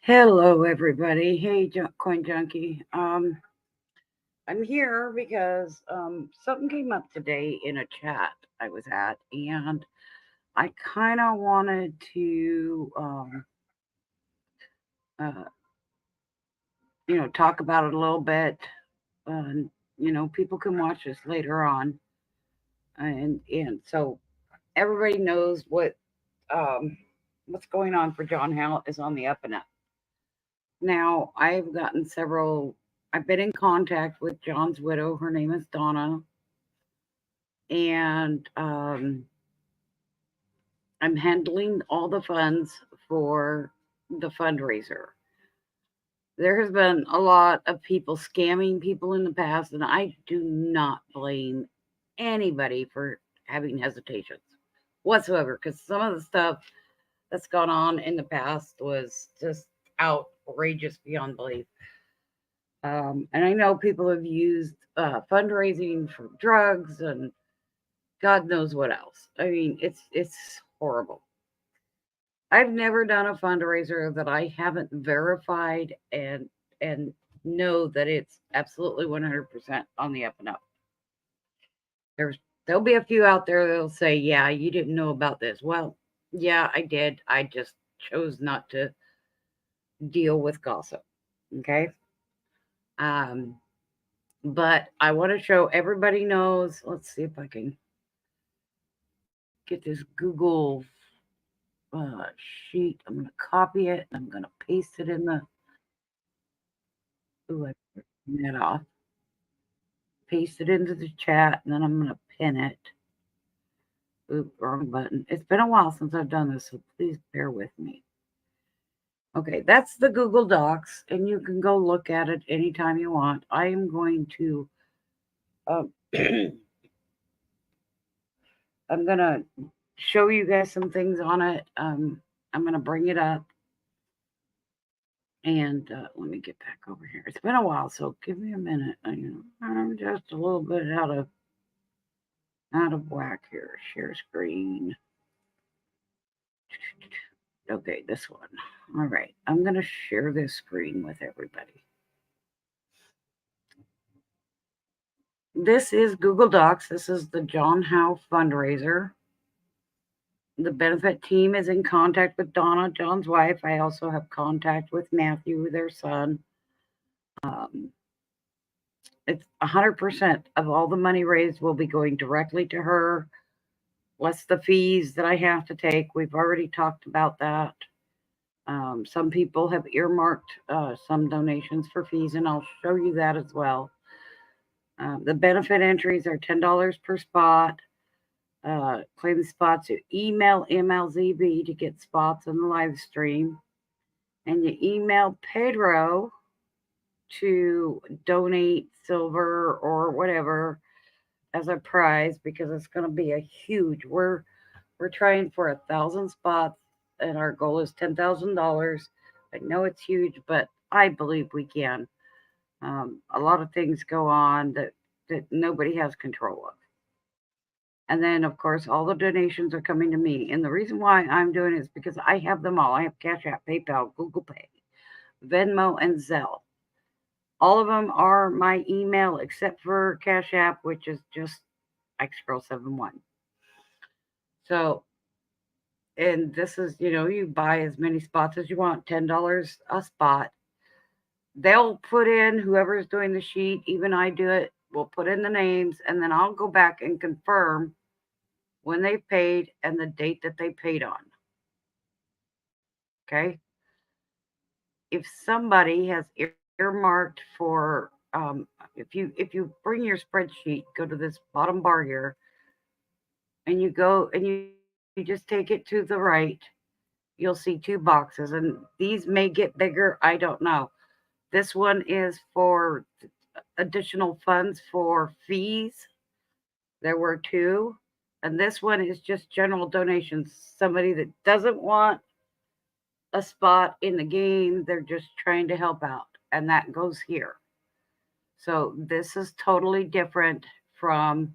Hello, everybody. Hey, Coin Junkie. I'm here because something came up today in a chat I was at, and I kind of wanted to, uh, talk about it a little bit. And people can watch this later on, and so everybody knows what's going on for John Howe is on the up and up. Now, I've been in contact with John's widow. Her name is Donna. And I'm handling all the funds for the fundraiser. There has been a lot of people scamming people in the past, and I do not blame anybody for having hesitations whatsoever because some of the stuff that's gone on in the past was just outrageous beyond belief. And I know people have used fundraising for drugs and God knows what else. I mean, it's horrible. I've never done a fundraiser that I haven't verified and know that it's absolutely 100% on the up and up. There'll be a few out there that'll say, "Yeah, you didn't know about this." Well, yeah, I did. I just chose not to deal with gossip. Okay? Um but I want to show everybody knows. Let's see if I can get this Google sheet. I'm going to copy it. I'm going to paste it in the. Ooh, I turned that off. Paste it into the chat, and then I'm going to pin it. Oop, wrong button. It's been a while since I've done this, so please bear with me. Okay, that's the Google Docs, and you can go look at it anytime you want. I am going to. I'm going to show you guys some things on it. I'm going to bring it up. And let me get back over here. It's been a while, so give me a minute. I'm just a little bit out of whack here. Share screen. Okay, this one. All right, I'm gonna share this screen with everybody. This is Google Docs. This is the John Howe fundraiser. The benefit team is in contact with Donna, John's wife. I also have contact with Matthew, their son. It's 100% of all the money raised will be going directly to her, less the fees that I have to take. We've already talked about that. Some people have earmarked some donations for fees, and I'll show you that as well. The benefit entries are $10 per spot. Claim spots, you email MLZB to get spots on the live stream. And you email Pedro to donate silver or whatever as a prize because it's going to be a huge. We're trying for 1,000 spots, and our goal is $10,000. I know it's huge, but I believe we can. A lot of things go on that nobody has control of. And then, of course, all the donations are coming to me. And the reason why I'm doing it is because I have them all. I have Cash App, PayPal, Google Pay, Venmo, and Zelle. All of them are my email except for Cash App, which is just XGirl71. So, and this is, you buy as many spots as you want, $10 a spot. They'll put in whoever's doing the sheet, even I do it, we'll put in the names, and then I'll go back and confirm when they paid and the date that they paid on. Okay? If somebody has earmarked for if you bring your spreadsheet, go to this bottom bar here, and you go and you just take it to the right, you'll see two boxes, and these may get bigger. I don't know. This one is for additional funds for fees. There were two, and this one is just general donations. Somebody that doesn't want a spot in the game, they're just trying to help out, and that goes here. So this is totally different from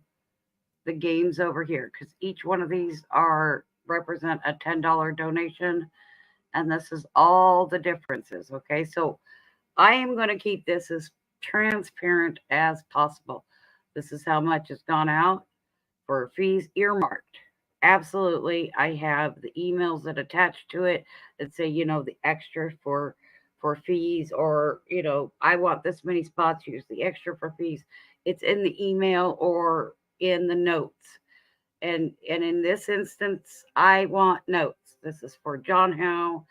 the games over here because each one of these represent a $10 donation, And this is all the differences. Okay. So I am going to keep this as transparent as possible. This is how much has gone out for fees earmarked. Absolutely. I have the emails that attach to it that say, the extra for fees, or, I want this many spots, use the extra for fees. It's in the email or in the notes. And in this instance, I want notes. This is for John Howe.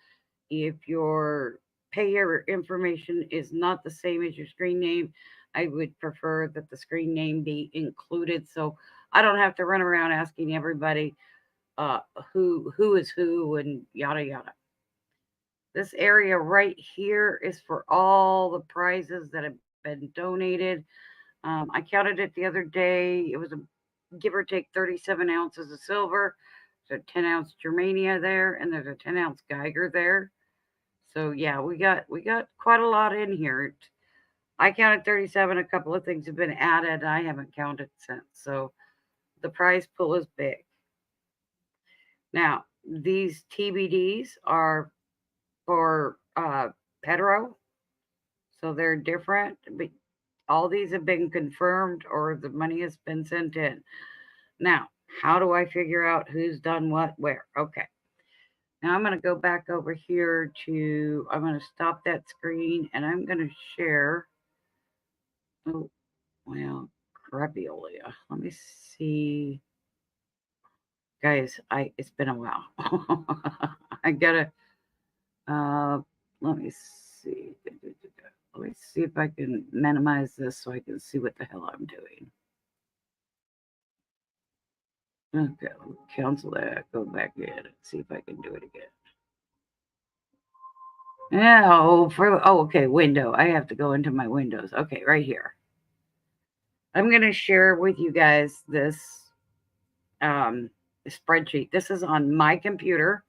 If your payer information is not the same as your screen name, I would prefer that the screen name be included, so I don't have to run around asking everybody who is who and yada yada. This area right here is for all the prizes that have been donated. I counted it the other day. It was a give or take 37 ounces of silver. There's a 10-ounce Germania there, and there's a 10-ounce Geiger there. So yeah, we got quite a lot in here. I counted 37. A couple of things have been added. I haven't counted since. So the prize pool is big. Now, these TBDs are for Pedro. So they're different. But all these have been confirmed or the money has been sent in. Now, how do I figure out who's done what where? Okay. Now I'm going to go back over here I'm going to stop that screen and I'm going to share. Oh, well, crapiolia. Let me see. Guys, it's been a while. I gotta, let me see. Let me see if I can minimize this so I can see what the hell I'm doing. Okay, cancel that. Go back in and see if I can do it again. Yeah, okay, window. I have to go into my windows. Okay, right here. I'm gonna share with you guys this spreadsheet. This is on my computer.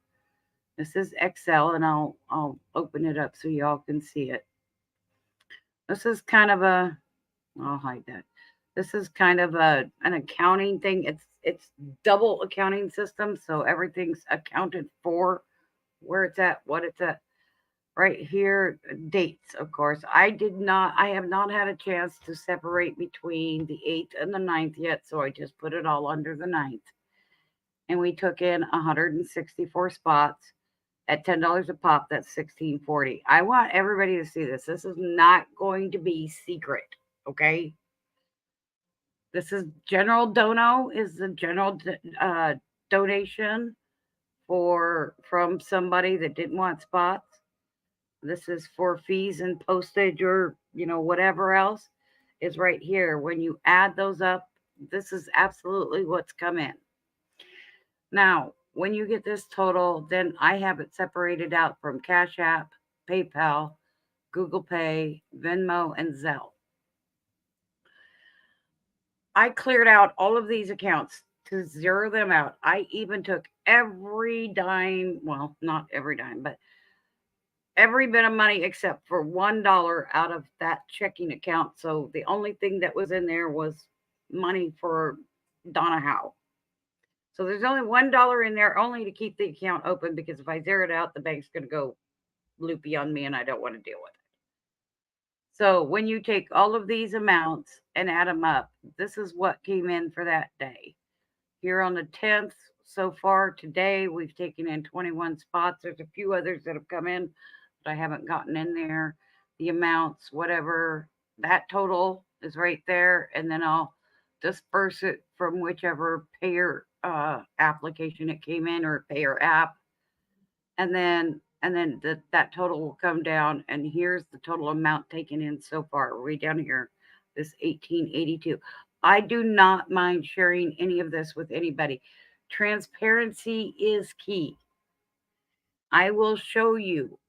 This is Excel, and I'll open it up so y'all can see it. This is kind of I'll hide that. This is kind of an accounting thing. It's double accounting system, so everything's accounted for, where it's at, what it's at. Right here, dates, of course. I have not had a chance to separate between the 8th and the 9th yet, so I just put it all under the 9th. And we took in 164 spots at $10 a pop. That's $16.40. I want everybody to see this. This is not going to be secret, okay? This is general dono, is the general donation from somebody that didn't want spots. This is for fees and postage or, whatever else is right here. When you add those up, this is absolutely what's come in. Now, when you get this total, then I have it separated out from Cash App, PayPal, Google Pay, Venmo, and Zelle. I cleared out all of these accounts to zero them out. I even took every dime, well, not every dime, but every bit of money except for $1 out of that checking account. So the only thing that was in there was money for Donna Howe. So there's only $1 in there only to keep the account open, because if I zero it out, the bank's going to go loopy on me and I don't want to deal with it. So when you take all of these amounts and add them up, this is what came in for that day. Here on the 10th, so far today, we've taken in 21 spots. There's a few others that have come in, but I haven't gotten in there. The amounts, whatever, that total is right there. And then I'll disperse it from whichever payer application it came in, or payer app. And then that total will come down, and here's the total amount taken in so far. Way down here, this 1882. I do not mind sharing any of this with anybody. Transparency is key. I will show you,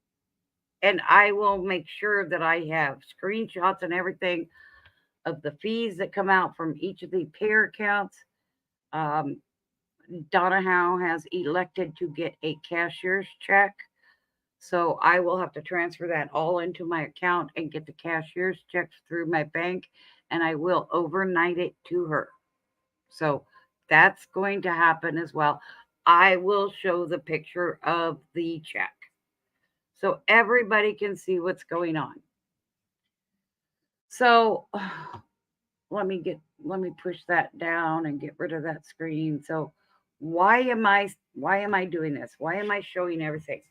and I will make sure that I have screenshots and everything of the fees that come out from each of the payer accounts. Donna Howe has elected to get a cashier's check. So I will have to transfer that all into my account and get the cashier's checks through my bank, and I will overnight it to her. So that's going to happen as well. I will show the picture of the check. so everybody can see what's going on. So let me push that down and get rid of that screen. So why am I doing this? Why am I showing everything?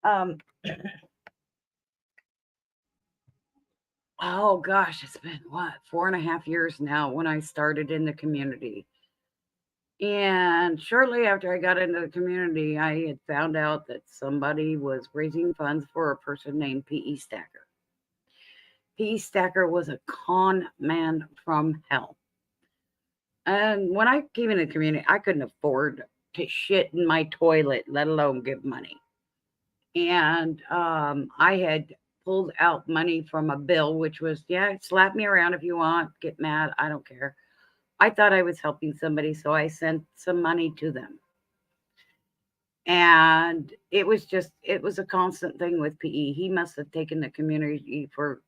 Oh gosh, it's been what, 4.5 years now when I started in the community. And shortly after I got into the community, I had found out that somebody was raising funds for a person named P.E. Stacker. P.E. Stacker was a con man from hell. And when I came into the community, I couldn't afford to shit in my toilet, let alone give money. And I had pulled out money from a bill, which was, yeah, slap me around if you want, get mad, I don't care. I thought I was helping somebody, so I sent some money to them. And it was a constant thing with PE. He must have taken the community for,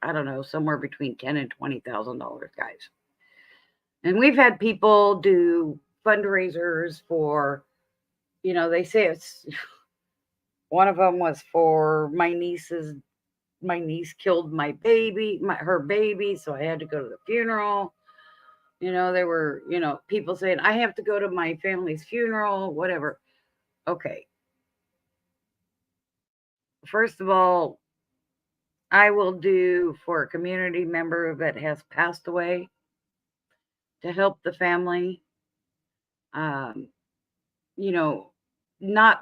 I don't know, somewhere between $10,000 and $20,000, guys. And we've had people do fundraisers for, they say it's, one of them was for my niece killed her baby, so I had to go to the funeral. There were, people saying, I have to go to my family's funeral, whatever. Okay. First of all, I will do for a community member that has passed away to help the family, not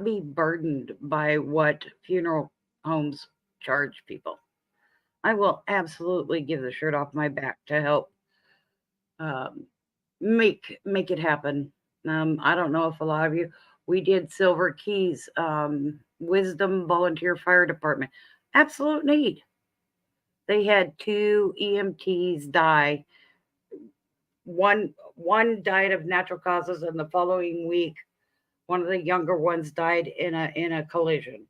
be burdened by what funeral homes charge people. I will absolutely give the shirt off my back to help make it happen. I don't know if a lot of you, we did Silver Keys, Wisdom Volunteer Fire Department. Absolute need. They had 2 EMTs die. One died of natural causes, and the following week, one of the younger ones died in a collision.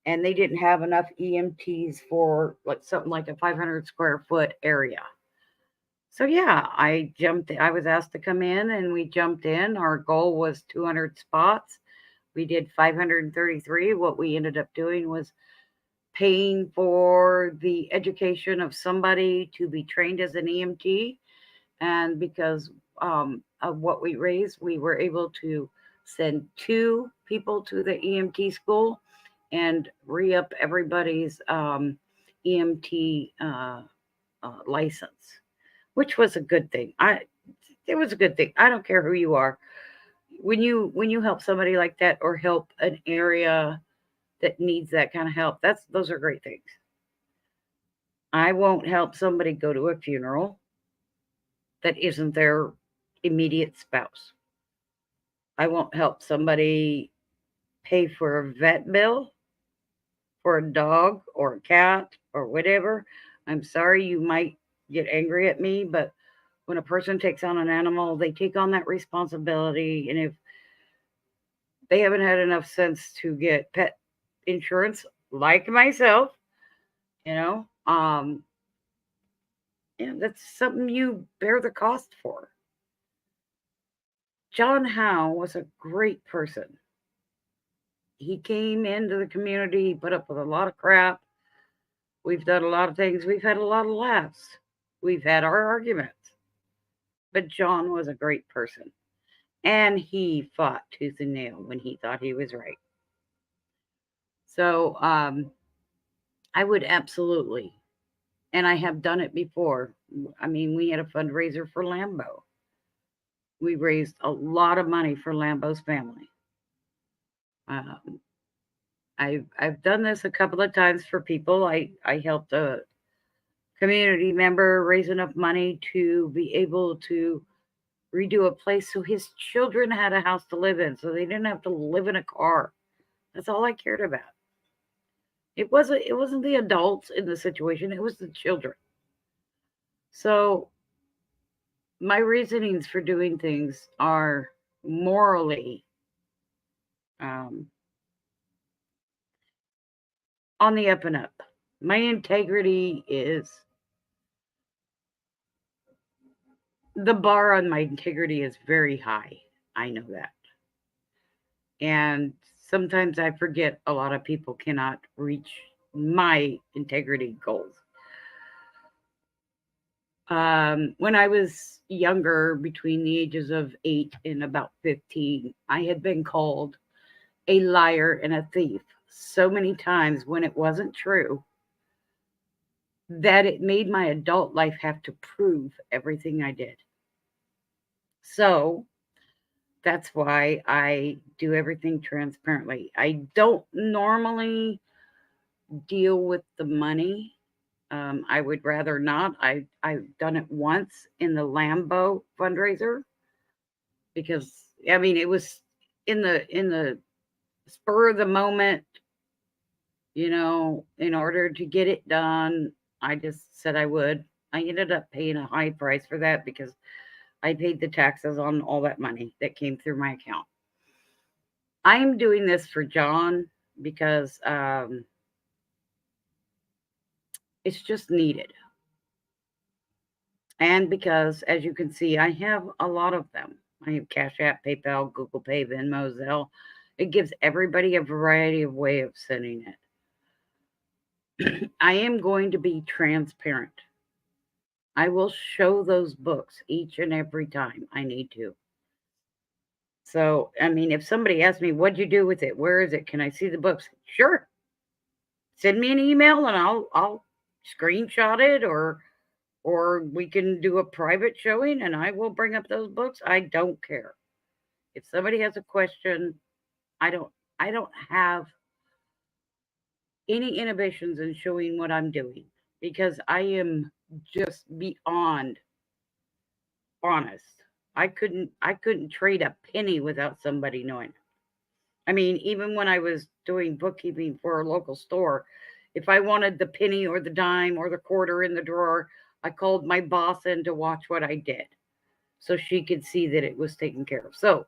And they didn't have enough EMTs for something like a 500 square foot area. So yeah, I was asked to come in, and we jumped in. Our goal was 200 spots. We did 533. What we ended up doing was paying for the education of somebody to be trained as an EMT. And because of what we raised, we were able to send 2 people to the EMT school and re-up everybody's EMT license, which was a good thing. It was a good thing. I don't care who you are. When you help somebody like that, or help an area that needs that kind of help, those are great things. I won't help somebody go to a funeral that isn't their immediate spouse. I won't help somebody pay for a vet bill for a dog or a cat or whatever. I'm sorry, you might get angry at me, but when a person takes on an animal, they take on that responsibility. And if they haven't had enough sense to get pet insurance, like myself, that's something you bear the cost for. John Howe was a great person. He came into the community, he put up with a lot of crap. We've done a lot of things. We've had a lot of laughs. We've had our arguments. But John was a great person. And he fought tooth and nail when he thought he was right. So I would absolutely, and I have done it before. I mean, we had a fundraiser for Lambo. We raised a lot of money for Lambo's family. I've done this a couple of times for people. I helped a community member raise enough money to be able to redo a place so his children had a house to live in, so they didn't have to live in a car. That's all I cared about. It wasn't the adults in the situation, it was the children. So my reasonings for doing things are morally on the up and up. My integrity the bar on my integrity is very high. I know that. And sometimes I forget a lot of people cannot reach my integrity goals. When I was younger, between the ages of 8 and about 15, I had been called a liar and a thief so many times when it wasn't true that it made my adult life have to prove everything I did. So that's why I do everything transparently. I don't normally deal with the money. I would rather not. I've done it once in the Lambo fundraiser because I mean it was in the spur of the moment, in order to get it done. I just said I would. I ended up paying a high price for that because I paid the taxes on all that money that came through my account. I'm doing this for John because it's just needed. And because, as you can see, I have a lot of them. I have Cash App, PayPal, Google Pay, Venmo, Zelle. It gives everybody a variety of way of sending it. I am going to be transparent. I will show those books each and every time I need to. So, I mean, if somebody asks me, what'd you do with it? Where is it? Can I see the books? Sure. Send me an email and I'll screenshot it, or we can do a private showing and I will bring up those books. I don't care. If somebody has a question, I don't have any inhibitions in showing what I'm doing because I am just beyond honest. I couldn't trade a penny without somebody knowing. I mean, even when I was doing bookkeeping for a local store, if I wanted the penny or the dime or the quarter in the drawer, I called my boss in to watch what I did so she could see that it was taken care of. So,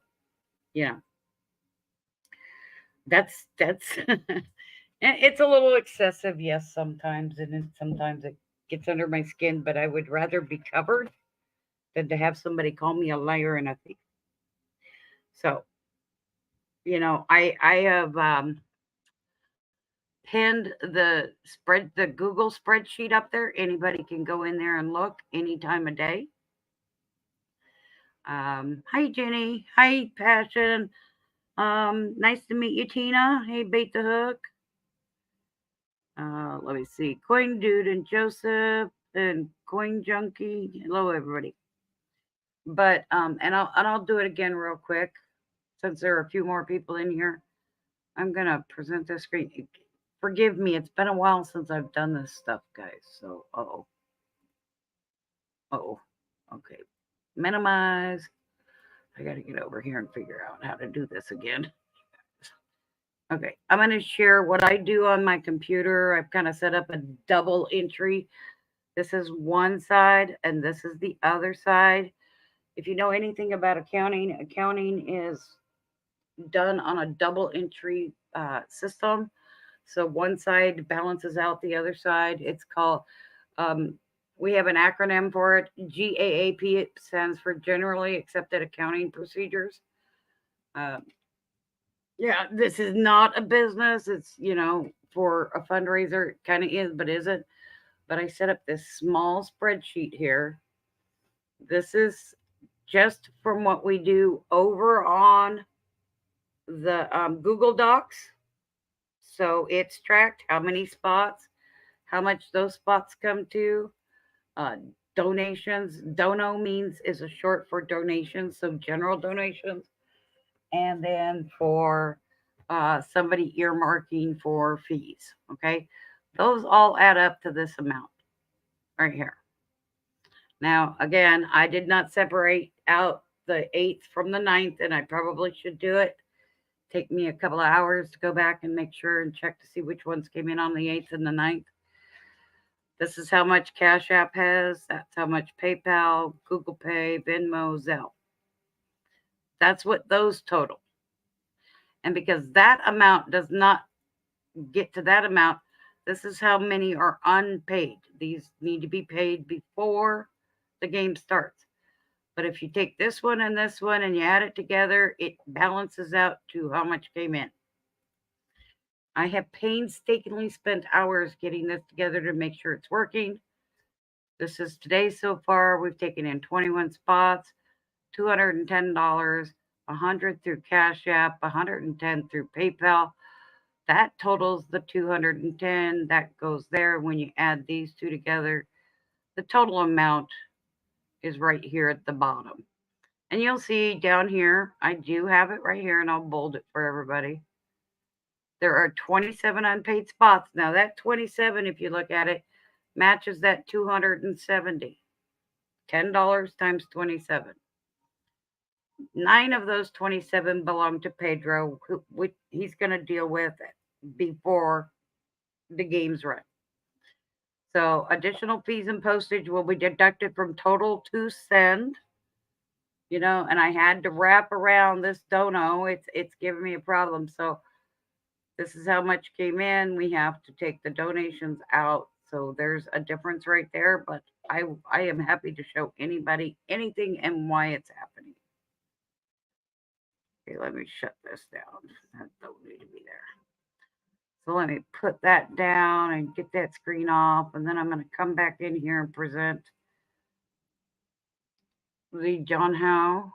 yeah, that's it's a little excessive, yes, sometimes, and sometimes it gets under my skin, but I would rather be covered than to have somebody call me a liar and a thief. So, I have pinned the Google spreadsheet up there. Anybody can go in there and look any time of day. Hi Jenny. Hi Passion. Nice to meet you, Tina. Hey, Bait the Hook. Let me see. Coin Dude and Joseph and Coin Junkie. Hello, everybody. But and I'll do it again real quick since there are a few more people in here. I'm gonna present this screen. Forgive me, it's been a while since I've done this stuff, guys. So, okay. Minimize. I got to get over here and figure out how to do this again. Okay, I'm going to share what I do on my computer. I've kind of set up a double entry. This is one side and this is the other side. If you know anything about accounting is done on a double entry system. So one side balances out the other side. It's called, we have an acronym for it. GAAP. It stands for Generally Accepted Accounting Procedures. Yeah, this is not a business. It's, for a fundraiser. It kind of is, but isn't. But I set up this small spreadsheet here. This is just from what we do over on the Google Docs. So it's tracked how many spots, how much those spots come to. Donations. Dono means is a short for donations, so general donations. And then for somebody earmarking for fees. Okay. Those all add up to this amount right here. Now, again, I did not separate out the 8th from the 9th, and I probably should do it. Take me a couple of hours to go back and make sure and check to see which ones came in on the 8th and the 9th. This is how much Cash App has. That's how much PayPal, Google Pay, Venmo, Zelle. That's what those total. And because that amount does not get to that amount, this is how many are unpaid. These need to be paid before the game starts. But if you take this one and you add it together, it balances out to how much came in. I have painstakingly spent hours getting this together to make sure it's working. This is today so far. We've taken in 21 spots, $210, 100 through Cash App, 110 through PayPal. That totals the 210. That goes there. When you add these two together, the total amount is right here at the bottom. And you'll see down here, I do have it right here, and I'll bold it for everybody. There are 27 unpaid spots. Now, that 27, if you look at it, matches that 270. $10 times 27. 9 of those 27 belong to Pedro, who he's going to deal with it before the game's run. So additional fees and postage will be deducted from total to send. You know, and I had to wrap around this dono. It's giving me a problem. So this is how much came in. We have to take the donations out. So there's a difference right there. But I am happy to show anybody anything and why it's happening. Okay, let me shut this down. That don't need to be there. So let me put that down and get that screen off. And then I'm going to come back in here and present the John Howe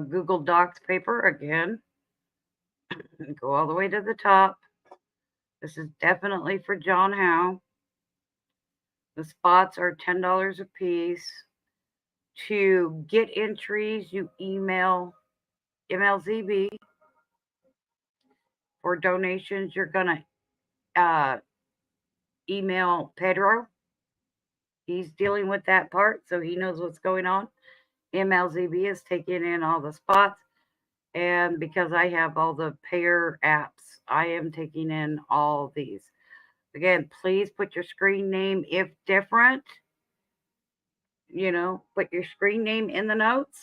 Google Docs paper again. Go all the way to the top. This is definitely for John Howe. The spots are $10 a piece. To get entries, you email MLZB. For donations, you're going to email Pedro. He's dealing with that part, so he knows what's going on. MLZB is taking in all the spots. And because I have all the payer apps, I am taking in all these. Again, please put your screen name, if different, you know, put your screen name in the notes,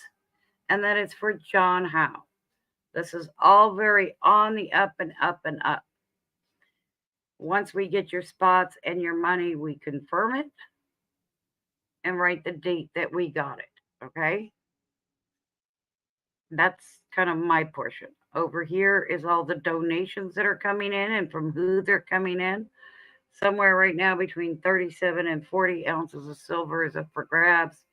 and that it's for John Howe. This is all very on the up and up and up. Once we get your spots and your money, we confirm it and write the date that we got it, okay? That's kind of my portion. Over here is all the donations that are coming in and from who they're coming in. Somewhere right now between 37 and 40 ounces of silver is up for grabs.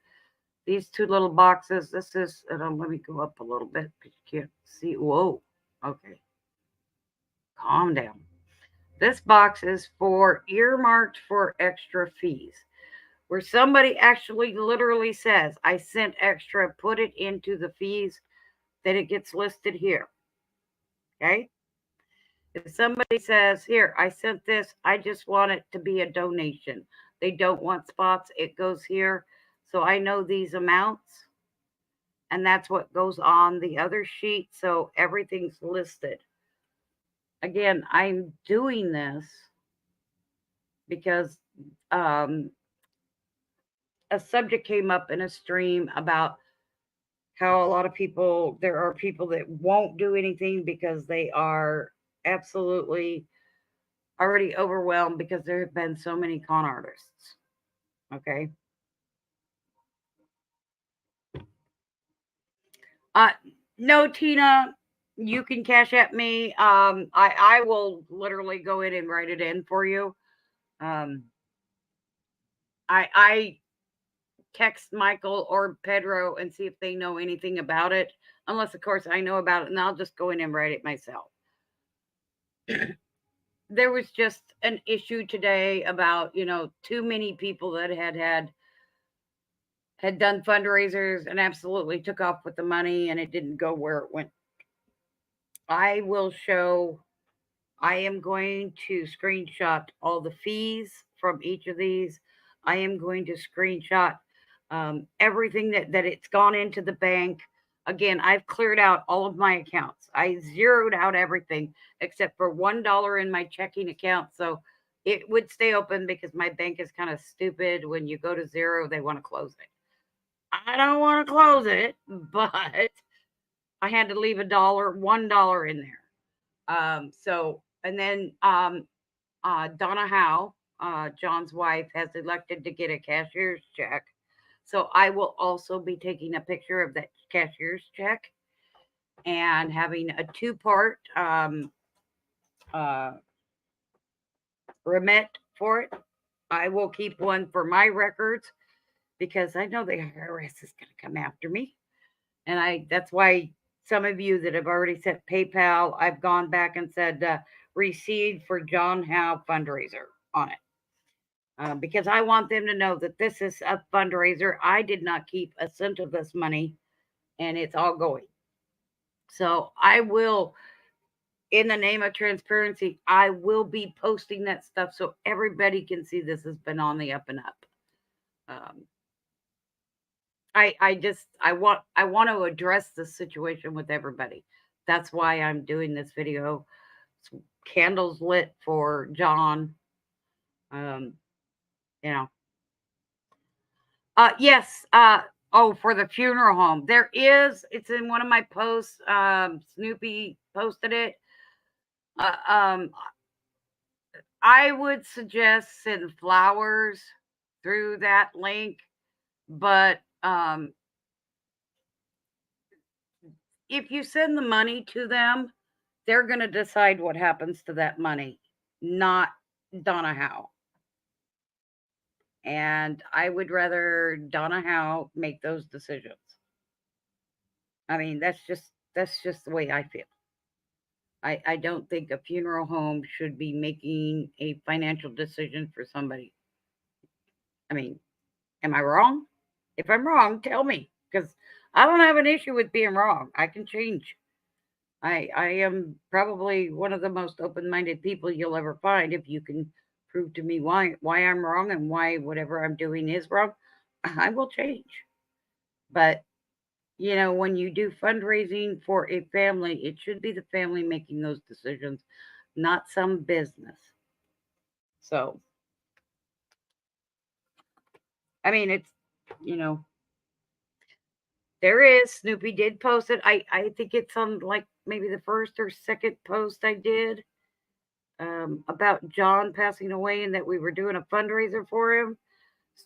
These two little boxes, this is, and let me go up a little bit because you can't see. Whoa, okay. Calm down. This box is for earmarked for extra fees, where somebody actually literally says, I sent extra, put it into the fees, then it gets listed here. Okay? If somebody says, here, I sent this, I just want it to be a donation. They don't want spots, it goes here. So I know these amounts, and that's what goes on the other sheet. So everything's listed. Again, I'm doing this because a subject came up in a stream about how a lot of people, there are people that won't do anything because they are absolutely already overwhelmed because there have been so many con artists. Okay. No, Tina, you can cash at me. I will literally go in and write it in for you. I text Michael or Pedro and see if they know anything about it. Unless, of course, I know about it, and I'll just go in and write it myself. There was just an issue today about, you know, too many people that had done fundraisers and absolutely took off with the money, and it didn't go where it went. I will show, I am going to screenshot all the fees from each of these. I am going to screenshot everything that it's gone into the bank. Again, I've cleared out all of my accounts. I zeroed out everything except for $1 in my checking account. So it would stay open because my bank is kind of stupid. When you go to zero, they want to close it. I don't want to close it, but I had to leave $1 in there. So, and then Donna Howe, John's wife, has elected to get a cashier's check. So I will also be taking a picture of that cashier's check and having a two-part remit for it. I will keep one for my records because I know the IRS is going to come after me. And that's why some of you that have already sent PayPal, I've gone back and said received for John Howe fundraiser on it. Because I want them to know that this is a fundraiser. I did not keep a cent of this money, and it's all going. So I will, in the name of transparency, I will be posting that stuff so everybody can see this has been on the up and up. I want to address this situation with everybody. That's why I'm doing this video. It's candles lit for John. You know. Yes. Oh, for the funeral home. It's in one of my posts. Snoopy posted it. I would suggest send flowers through that link, but if you send the money to them, they're going to decide what happens to that money, not Donna Howe. And I would rather Donna Howe make those decisions. I mean, that's just the way I feel. I don't think a funeral home should be making a financial decision for somebody. I mean, am I wrong? If I'm wrong, tell me, because I don't have an issue with being wrong. I can change. I am probably one of the most open-minded people you'll ever find. If you can prove to me why I'm wrong and why whatever I'm doing is wrong, I will change. But when you do fundraising for a family, it should be the family making those decisions, not some business. So, I mean, it's, there is, Snoopy did post it. I think it's on like maybe the first or second post I did about John passing away and that we were doing a fundraiser for him.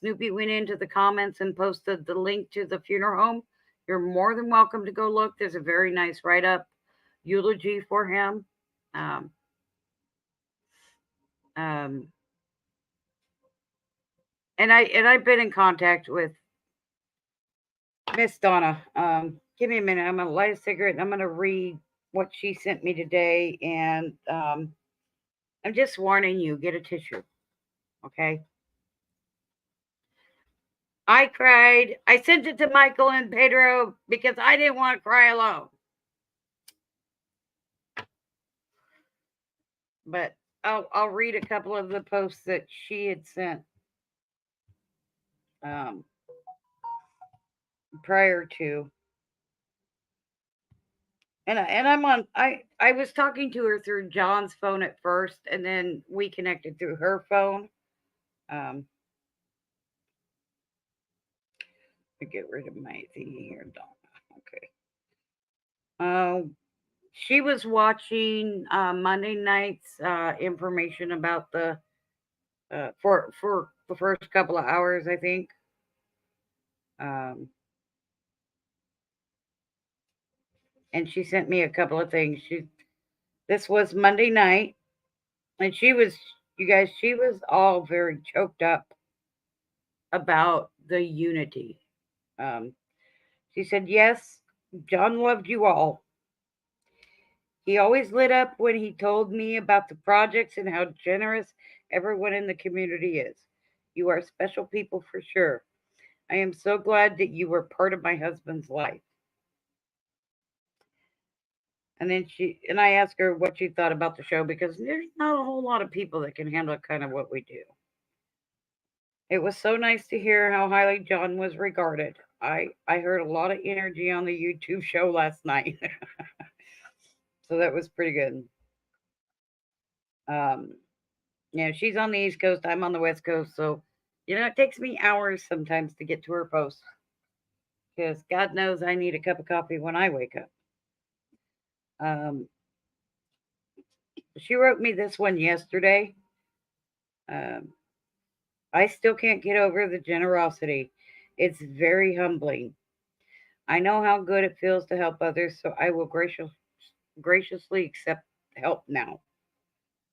Snoopy went into the comments and posted the link to the funeral home. You're more than welcome to go look. There's a very nice write-up eulogy for him. And I've been in contact with Miss Donna. Give me a minute. I'm gonna light a cigarette and I'm gonna read what she sent me today. And I'm just warning you, get a tissue. Okay. I cried. I sent it to Michael and Pedro because I didn't want to cry alone. But I'll read a couple of the posts that she had sent prior to. And I'm on. I was talking to her through John's phone at first, and then we connected through her phone. Get rid of my thingy here, Donna. Okay. She was watching Monday night's information about the for the first couple of hours, I think. And she sent me a couple of things. This was Monday night, and she was all very choked up about the unity. She said, yes, John loved you all. He always lit up when he told me about the projects and how generous everyone in the community is. You are special people for sure. I am so glad that you were part of my husband's life. And then I asked her what she thought about the show because there's not a whole lot of people that can handle kind of what we do. It was so nice to hear how highly John was regarded. I heard a lot of energy on the YouTube show last night. So that was pretty good. She's on the East Coast. I'm on the West Coast. So, it takes me hours sometimes to get to her post. Because God knows I need a cup of coffee when I wake up. She wrote me this one yesterday. I still can't get over the generosity. It's very humbling. I know how good it feels to help others, so I will graciously accept help now.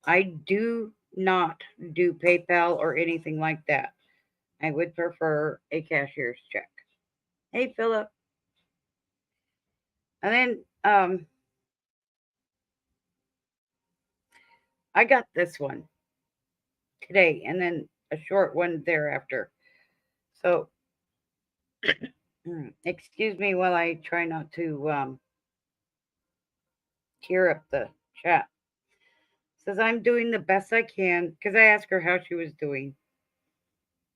I do not do PayPal or anything like that. I would prefer a cashier's check. Hey, Philip. And then I got this one today and then a short one thereafter. So, excuse me while I try not to tear up the chat. Says, I'm doing the best I can because I asked her how she was doing.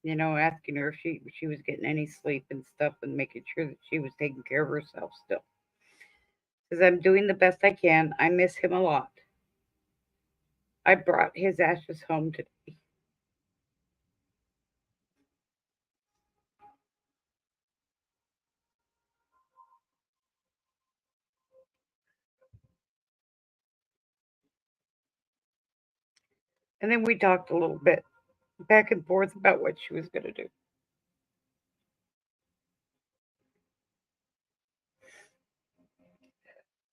You know, asking her if she was getting any sleep and stuff and making sure that she was taking care of herself still. Says, I'm doing the best I can. I miss him a lot. I brought his ashes home today. And then we talked a little bit back and forth about what she was going to do.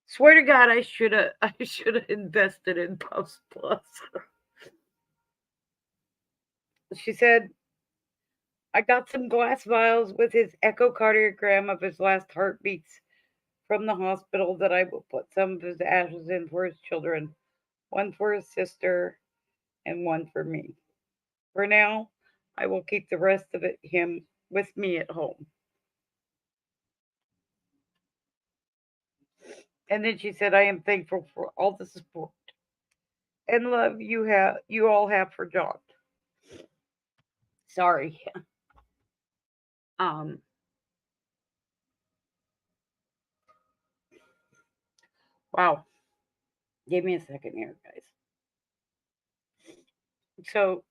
Swear to God, I should have invested in Puffs Plus. She said, I got some glass vials with his echocardiogram of his last heartbeats from the hospital that I will put some of his ashes in for his children, one for his sister and one for me. For now, I will keep the rest of it him with me at home. And then she said, I am thankful for all the support and love you all have for John. Sorry. Um wow. Give me a second here, guys. So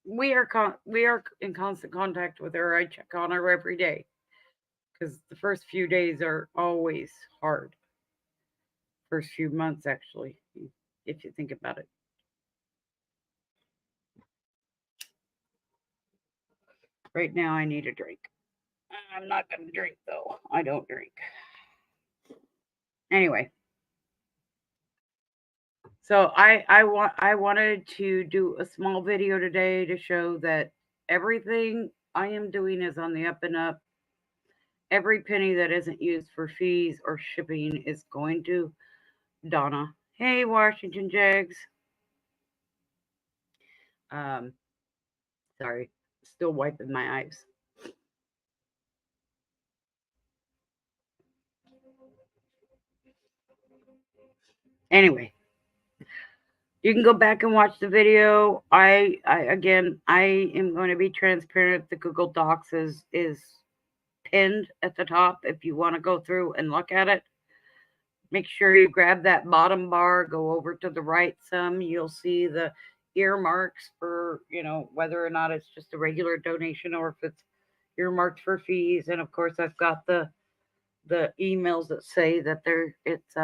we are in constant contact with her. I check on her every day because the first few days are always hard. First few months, actually, if you think about it. Right now, I need a drink. I'm not going to drink though. I don't drink. Anyway, so I wanted to do a small video today to show that everything I am doing is on the up and up. Every penny that isn't used for fees or shipping is going to Donna. Hey, Washington Jags. Um, sorry, still wiping my eyes. Anyway, you can go back and watch the video. I again, I am going to be transparent. The Google Docs is pinned at the top if you want to go through and look at it. Make sure you grab that bottom bar, go over to the right some. You'll see the earmarks for, whether or not it's just a regular donation or if it's earmarked for fees. And of course, I've got the emails that say that it's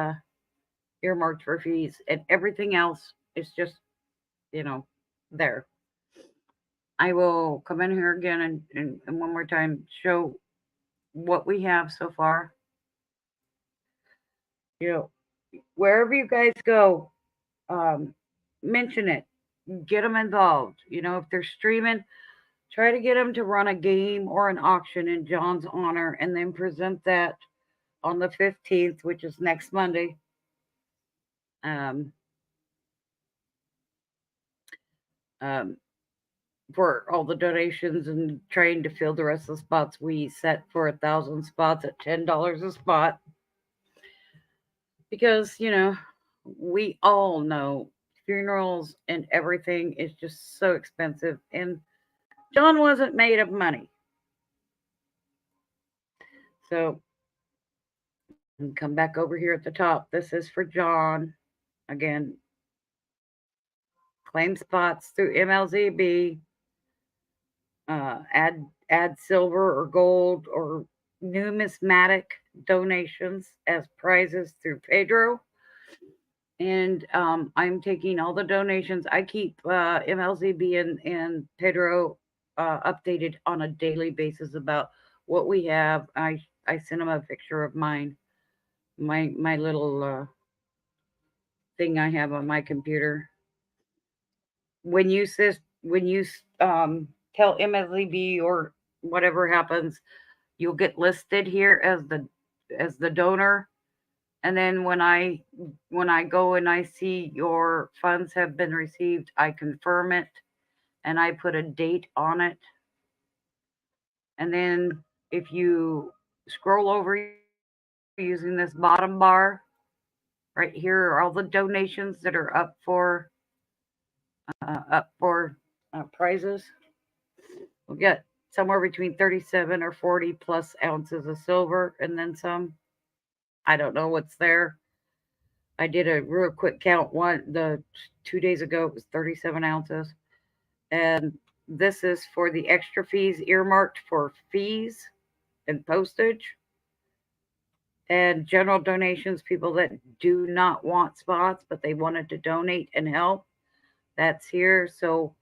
earmarked for fees, and everything else is just, there. I will come in here again and one more time show what we have so far. Wherever you guys go, mention it, get them involved. If they're streaming, try to get them to run a game or an auction in John's honor and then present that on the 15th, which is next Monday. For all the donations and trying to fill the rest of the spots. We set for 1,000 spots at $10 a spot because, we all know funerals and everything is just so expensive, and John wasn't made of money. So come back over here at the top. This is for John. Again, claim spots through MLZB. Add silver or gold or numismatic donations as prizes through Pedro. And I'm taking all the donations. I keep MLZB and Pedro updated on a daily basis about what we have. I sent him a picture of my little thing I have on my computer. when you tell MSLB or whatever happens, you'll get listed here as the donor. And then when I go and I see your funds have been received, I confirm it and I put a date on it. And then if you scroll over using this bottom bar, right here are all the donations that are up for prizes. We'll get somewhere between 37 or 40 plus ounces of silver and then some. I don't know what's there. I did a real quick count 2 days ago. It was 37 ounces. And this is for the extra fees earmarked for fees and postage and general donations, people that do not want spots, but they wanted to donate and help. That's here. So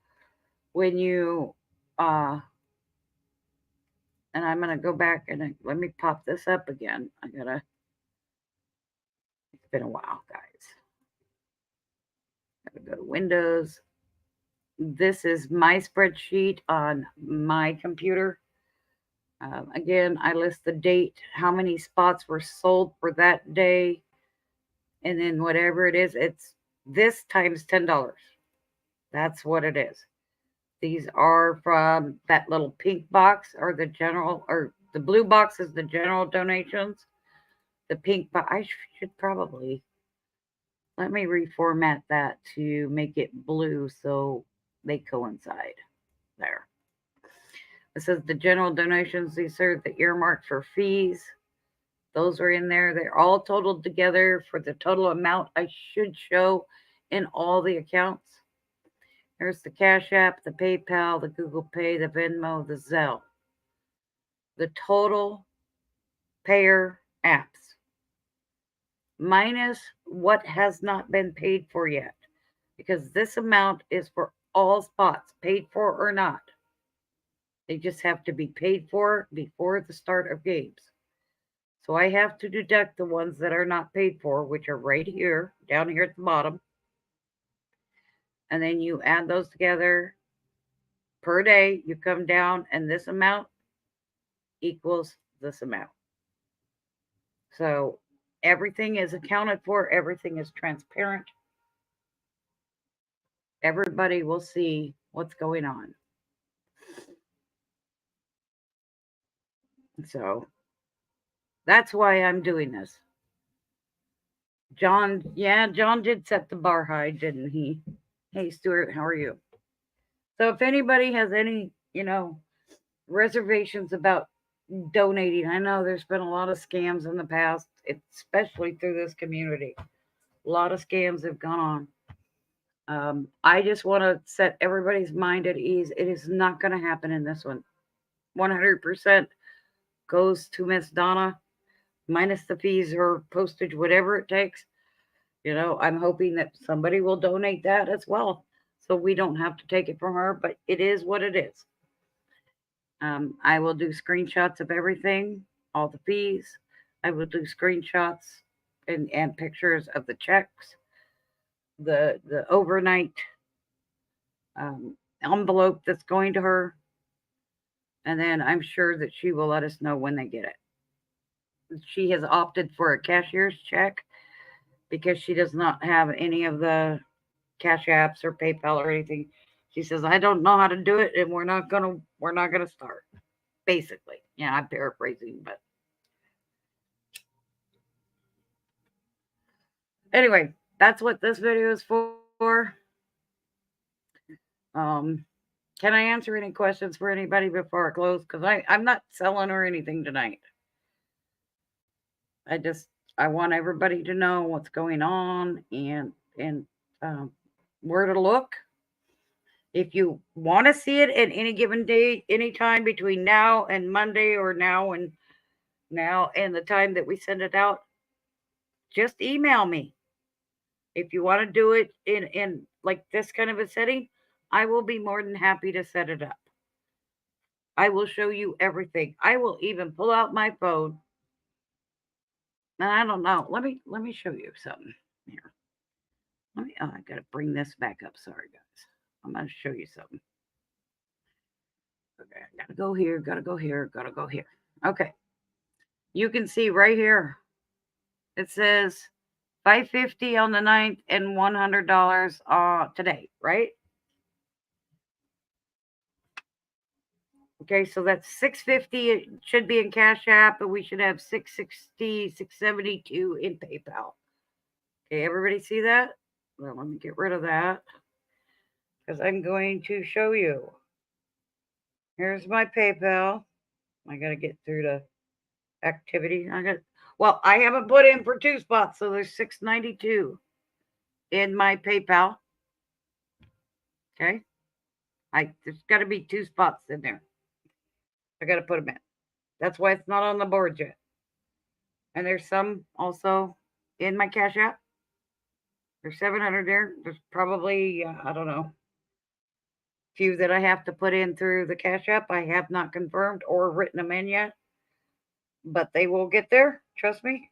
when you, and I'm going to go back and let me pop this up again. It's been a while, guys. Gotta go to Windows. This is my spreadsheet on my computer. Again, I list the date, how many spots were sold for that day, and then whatever it is, it's this times $10. That's what it is. These are from that little pink box or the general, or the blue box is the general donations. The pink box, I should probably, let me reformat that to make it blue so they coincide there. It says the general donations, these are the earmarked for fees. Those are in there. They're all totaled together for the total amount I should show in all the accounts. There's the Cash App, the PayPal, the Google Pay, the Venmo, the Zelle. The total payer apps. Minus what has not been paid for yet. Because this amount is for all spots, paid for or not. They just have to be paid for before the start of games. So I have to deduct the ones that are not paid for, which are right here, down here at the bottom. And then you add those together per day. You come down and this amount equals this amount. So everything is accounted for. Everything is transparent. Everybody will see what's going on. So that's why I'm doing this. John did set the bar high, didn't he? Hey, Stuart, how are you? So if anybody has any, reservations about donating, I know there's been a lot of scams in the past, especially through this community. A lot of scams have gone on. I just want to set everybody's mind at ease. It is not going to happen in this one. 100% goes to Miss Donna, minus the fees or postage, whatever it takes. I'm hoping that somebody will donate that as well, so we don't have to take it from her, but it is what it is. I will do screenshots of everything, all the fees. I will do screenshots and pictures of the checks, the overnight envelope that's going to her, and then I'm sure that she will let us know when they get it. She has opted for a cashier's check because she does not have any of the Cash Apps or PayPal or anything. She says, I don't know how to do it, and we're not gonna start. Basically. Yeah, I'm paraphrasing, but anyway, that's what this video is for. Can I answer any questions for anybody before I close? Because I'm not selling or anything tonight. I want everybody to know what's going on and where to look. If you want to see it at any given day, anytime between now and Monday, or now and the time that we send it out, just email me. If you want to do it in like this kind of a setting, I will be more than happy to set it up. I will show you everything. I will even pull out my phone. And I don't know. Let me show you something here. I got to bring this back up. Sorry, guys. I'm going to show you something. Okay, I gotta go here, gotta go here, gotta go here. Okay. You can see right here, it says $550 on the 9th and $100 today, right? Okay, so that's $650. It should be in Cash App, and we should have $660, $672 in PayPal. Okay, everybody see that? Well, let me get rid of that because I'm going to show you. Here's my PayPal. I gotta get through the activity. I haven't put in for 2 spots, so there's $692 in my PayPal. Okay, there's got to be 2 spots in there. I got to put them in. That's why it's not on the board yet. And there's some also in my Cash App. There's 700 there. There's probably I don't know, few that I have to put in through the Cash App. I have not confirmed or written them in yet, but they will get there. Trust me.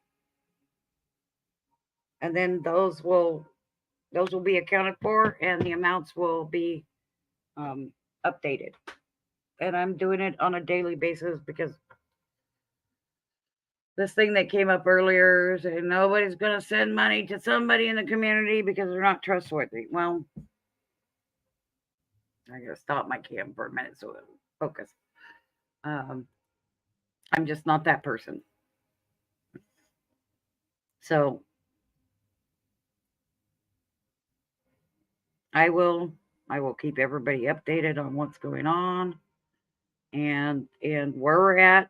And then those will be accounted for, and the amounts will be updated. And I'm doing it on a daily basis because this thing that came up earlier saying nobody's going to send money to somebody in the community because they're not trustworthy. Well, I got to stop my cam for a minute so it'll focus. I'm just not that person. So I will keep everybody updated on what's going on and where we're at.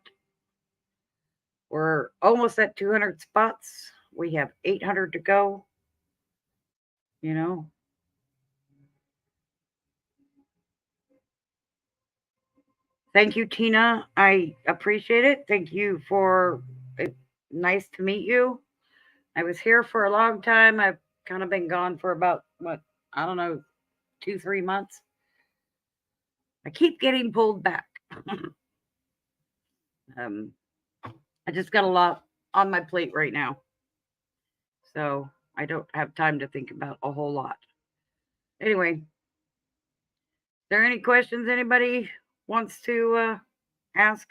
We're almost at 200 spots. We have 800 to go. You know. Thank you, Tina. I appreciate it. Thank you for it. Nice to meet you. I was here for a long time. I've kind of been gone for about, I don't know, 2-3 months. I keep getting pulled back. I just got a lot on my plate right now. So I don't have time to think about a whole lot. Anyway, is there any questions anybody wants to ask?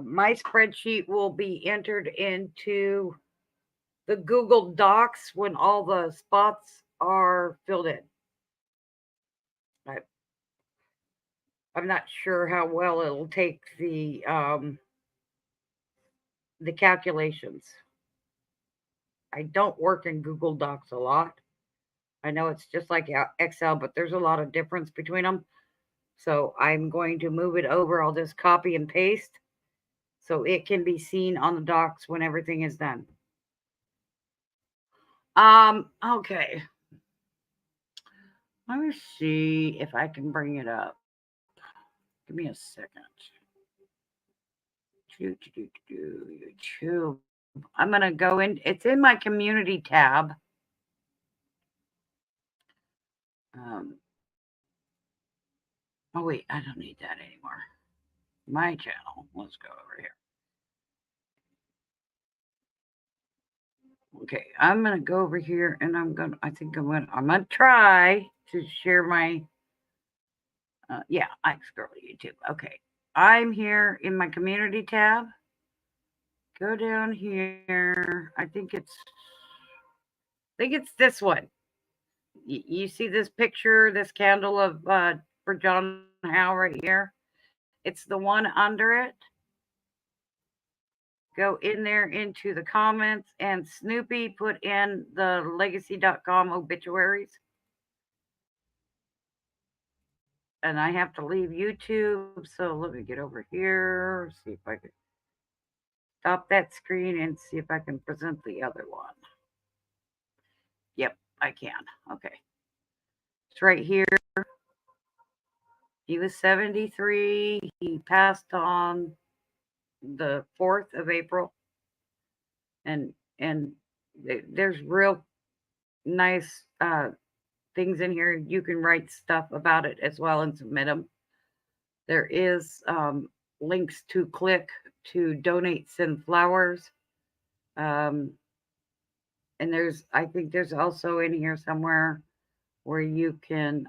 My spreadsheet will be entered into the Google Docs when all the spots are filled in. I'm not sure how well it'll take the calculations. I don't work in Google Docs a lot. I know it's just like Excel, but there's a lot of difference between them. So I'm going to move it over. I'll just copy and paste so it can be seen on the docs when everything is done. Okay. Let me see if I can bring it up. Give me a second. YouTube. I'm going to go in. It's in my community tab. Oh, wait. I don't need that anymore. My channel. Let's go over here. Okay. I'm going to go over here and I'm going to try to share my, yeah, I scroll YouTube. Okay. I'm here in my community tab. Go down here. I think it's this one. You see this picture, this candle of for John Howe right here? It's the one under it. Go in there into the comments, and Snoopy put in the legacy.com obituaries. And I have to leave YouTube, so let me get over here, see if I can stop that screen and see if I can present the other one. Yep, I can. Okay. It's right here. He was 73. He passed on the 4th of April. And there's real nice things in here. You can write stuff about it as well and submit them. There is links to click to donate, send flowers. And I think there's also in here somewhere where you can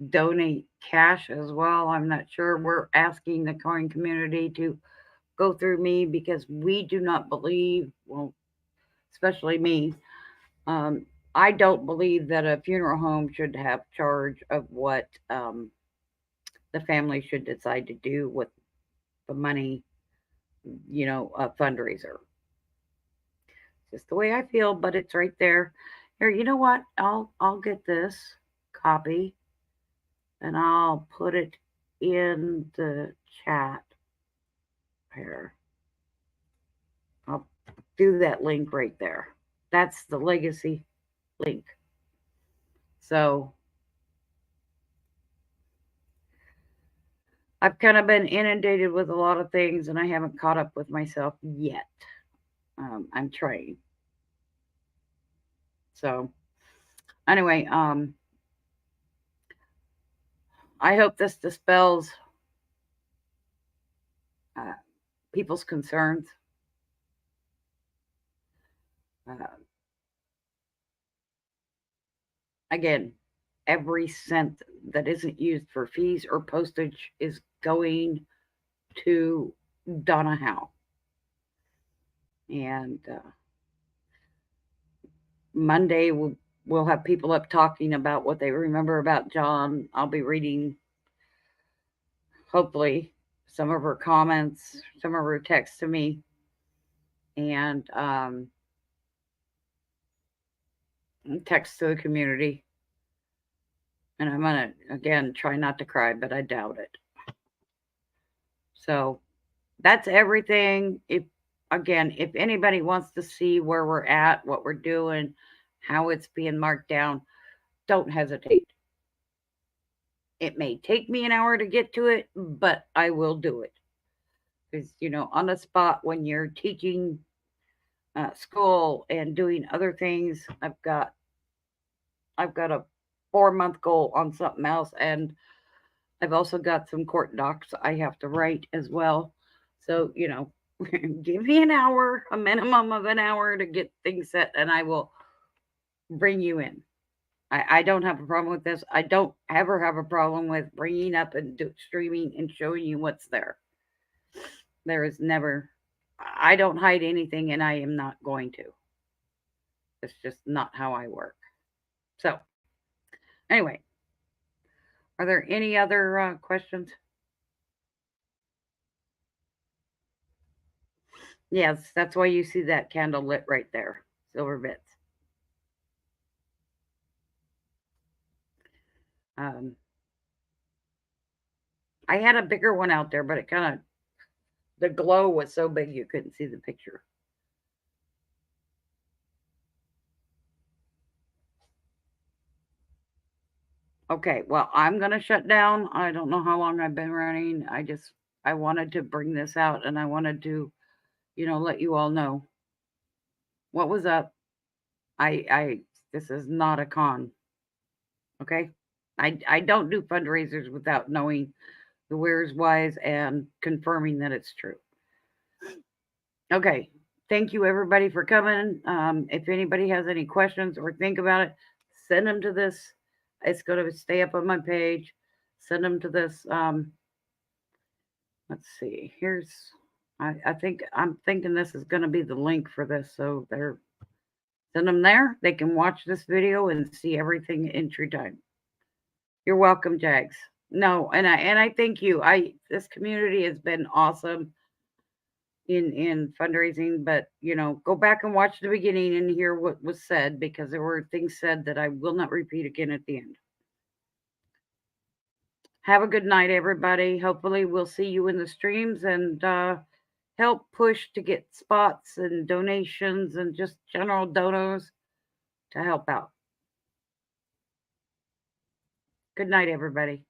donate cash as well. I'm not sure. We're asking the coin community to go through me because we do not believe, well, especially me, I don't believe that a funeral home should have charge of what the family should decide to do with the money, a fundraiser. Just the way I feel, but it's right there. Here, you know what? I'll get this copy and I'll put it in the chat here. I'll do that link right there. That's the legacy link. So I've kind of been inundated with a lot of things and I haven't caught up with myself yet. I'm trying. So anyway, I hope this dispels people's concerns. Again, every cent that isn't used for fees or postage is going to Donna Howe. And Monday we'll have people up talking about what they remember about John. I'll be reading, hopefully, some of her comments, some of her texts to me, and text to the community. And I'm going to, again, try not to cry, but I doubt it. So that's everything. If anybody wants to see where we're at, what we're doing, how it's being marked down, don't hesitate. It may take me an hour to get to it, but I will do it. Because, on the spot when you're teaching school and doing other things, I've got a 4-month goal on something else, and I've also got some court docs I have to write as well. So, give me an hour, a minimum of an hour to get things set, and I will bring you in. I don't have a problem with this. I don't ever have a problem with bringing up and streaming and showing you what's there. There is never, I don't hide anything, and I am not going to. It's just not how I work. So, anyway, are there any other questions? Yes, that's why you see that candle lit right there. Silver bits. I had a bigger one out there, but it kind of, the glow was so big you couldn't see the picture. Okay, well, I'm going to shut down. I don't know how long I've been running. I wanted to bring this out, and I wanted to, let you all know what was up. This is not a con. Okay? I don't do fundraisers without knowing the where's, why's, and confirming that it's true. Okay. Thank you, everybody, for coming. If anybody has any questions or think about it, send them to this. It's going to stay up on my page. Send them to this. Let's see. I'm thinking this is going to be the link for this. So send them there. They can watch this video and see everything in true time. You're welcome, Jags. No, and I thank you. This community has been awesome in fundraising, but go back and watch the beginning and hear what was said, because there were things said that I will not repeat again at the end. Have a good night, everybody. Hopefully we'll see you in the streams and help push to get spots and donations and just general donos to help out. Good night, everybody.